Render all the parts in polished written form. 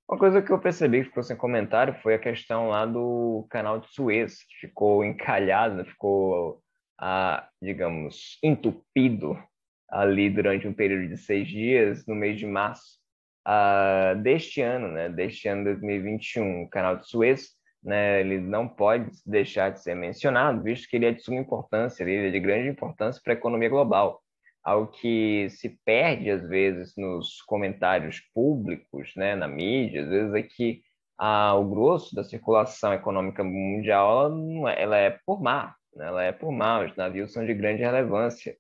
Uma coisa que eu percebi que ficou sem comentário foi a questão lá do canal de Suez, que ficou encalhado, né? Ficou, digamos, entupido ali durante um período de 6 dias, no mês de março deste ano, né? Deste ano 2021. O canal de Suez, né? Ele não pode deixar de ser mencionado, visto que ele é de suma importância, ele é de grande importância para a economia global, ao que se perde às vezes nos comentários públicos, né, na mídia, às vezes é que o grosso da circulação econômica mundial ela é por mar, né? Ela é por mar, os navios são de grande relevância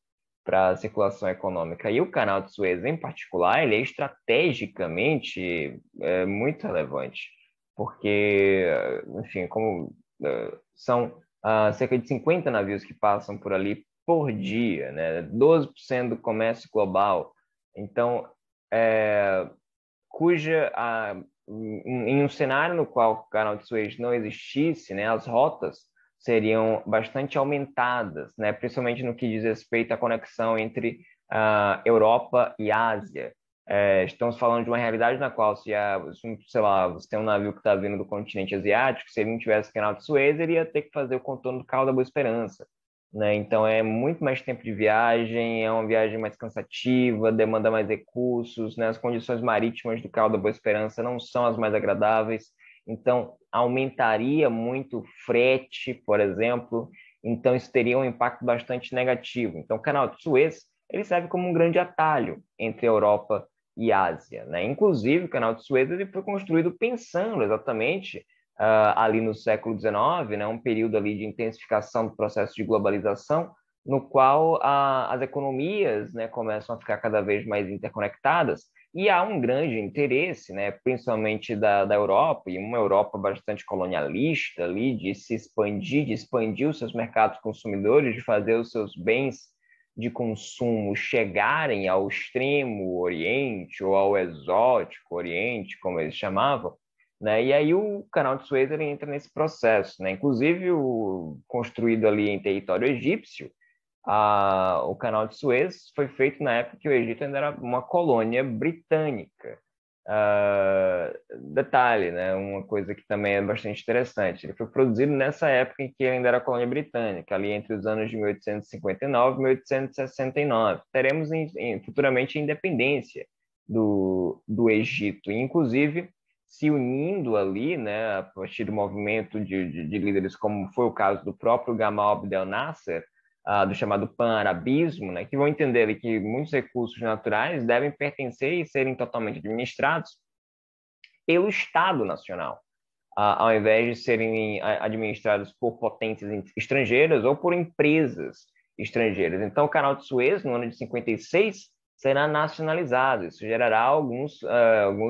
para a circulação econômica. E o canal de Suez, em particular, ele é estrategicamente muito relevante, porque, enfim, como são cerca de 50 navios que passam por ali por dia, né? 12% do comércio global. Então, é, cuja em um cenário no qual o canal de Suez não existisse, né, as rotas seriam bastante aumentadas, né, principalmente no que diz respeito à conexão entre Europa e Ásia. Estamos falando de uma realidade na qual, sei lá, você tem um navio que está vindo do continente asiático, se ele não tivesse o canal de Suez, ele ia ter que fazer o contorno do Cabo da Boa Esperança, né? Então é muito mais tempo de viagem, é uma viagem mais cansativa, demanda mais recursos, né? As condições marítimas do Cabo da Boa Esperança não são as mais agradáveis, então aumentaria muito o frete, por exemplo, então isso teria um impacto bastante negativo. Então o Canal de Suez, ele serve como um grande atalho entre a Europa e Ásia, né? Inclusive o Canal de Suez ele foi construído pensando exatamente ali no século XIX, né, um período ali de intensificação do processo de globalização, no qual as economias, né, começam a ficar cada vez mais interconectadas e há um grande interesse, né, principalmente da Europa, e uma Europa bastante colonialista ali, de expandir os seus mercados consumidores, de fazer os seus bens de consumo chegarem ao extremo Oriente ou ao exótico Oriente, como eles chamavam, né? E aí o canal de Suez ele entra nesse processo, né? Inclusive construído ali em território egípcio, o canal de Suez foi feito na época que o Egito ainda era uma colônia britânica. Detalhe, né? Uma coisa que também é bastante interessante. Ele foi produzido nessa época em que ele ainda era colônia britânica, ali entre os anos de 1859 e 1869. Teremos futuramente a independência do Egito, e, inclusive se unindo ali, né, a partir do movimento de líderes, como foi o caso do próprio Gamal Abdel Nasser, do chamado pan-arabismo, né, que vão entender ali que muitos recursos naturais devem pertencer e serem totalmente administrados pelo Estado Nacional, ao invés de serem administrados por potências estrangeiras ou por empresas estrangeiras. Então, o Canal de Suez, no ano de 56, será nacionalizado. Isso gerará alguns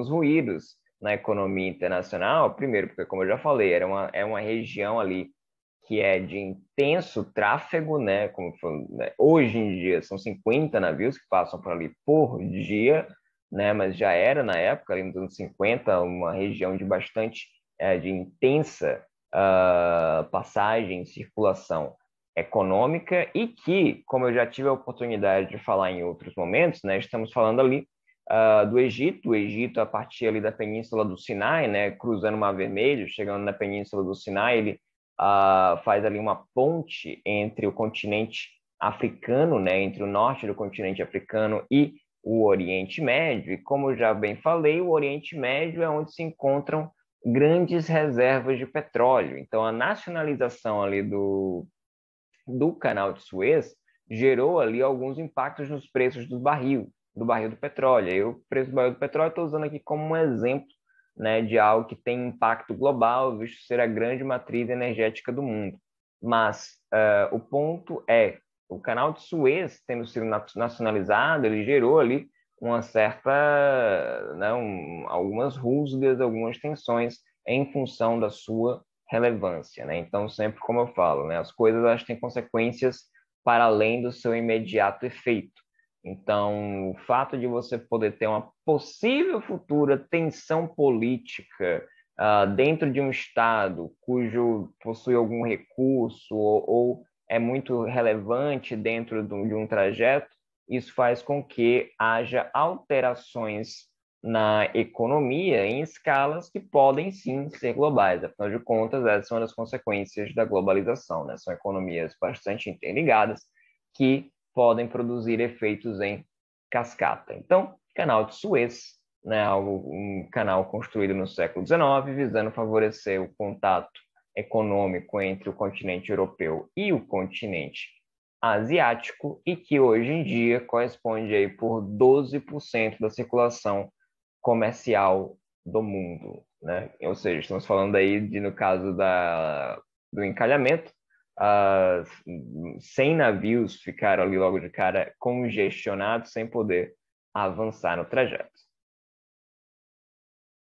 ruídos na economia internacional. Primeiro, porque, como eu já falei, é uma região ali que é de intenso tráfego, né? Né? Hoje em dia são 50 navios que passam por ali por dia, né? Mas já era na época, ali nos anos 50, uma região de bastante, de intensa passagem, circulação econômica e que, como eu já tive a oportunidade de falar em outros momentos, né? Estamos falando ali do Egito, o Egito a partir ali da Península do Sinai, né? Cruzando o Mar Vermelho, chegando na Península do Sinai, ele faz ali uma ponte entre o continente africano, né, entre o norte do continente africano e o Oriente Médio. E como eu já bem falei, o Oriente Médio é onde se encontram grandes reservas de petróleo. Então, a nacionalização ali do canal de Suez gerou ali alguns impactos nos preços do barril do petróleo. E o preço do barril do petróleo estou usando aqui como um exemplo, né, de algo que tem impacto global, visto ser a grande matriz energética do mundo. Mas o ponto é, o canal de Suez, tendo sido nacionalizado, ele gerou ali uma certa, né, algumas rusgas, algumas tensões em função da sua relevância, né? Então, sempre como eu falo, né, as coisas elas têm consequências para além do seu imediato efeito. Então, o fato de você poder ter uma possível futura tensão política dentro de um estado cujo possui algum recurso ou é muito relevante dentro de um trajeto, isso faz com que haja alterações na economia em escalas que podem sim ser globais. Afinal de contas, essas são as consequências da globalização, né? São economias bastante interligadas que podem produzir efeitos em cascata. Então, Canal de Suez, né, um canal construído no século XIX, visando favorecer o contato econômico entre o continente europeu e o continente asiático, e que hoje em dia corresponde aí por 12% da circulação comercial do mundo, né? Ou seja, estamos falando aí de, no caso do encalhamento, 100 navios ficaram ali logo de cara congestionados sem poder avançar no trajeto.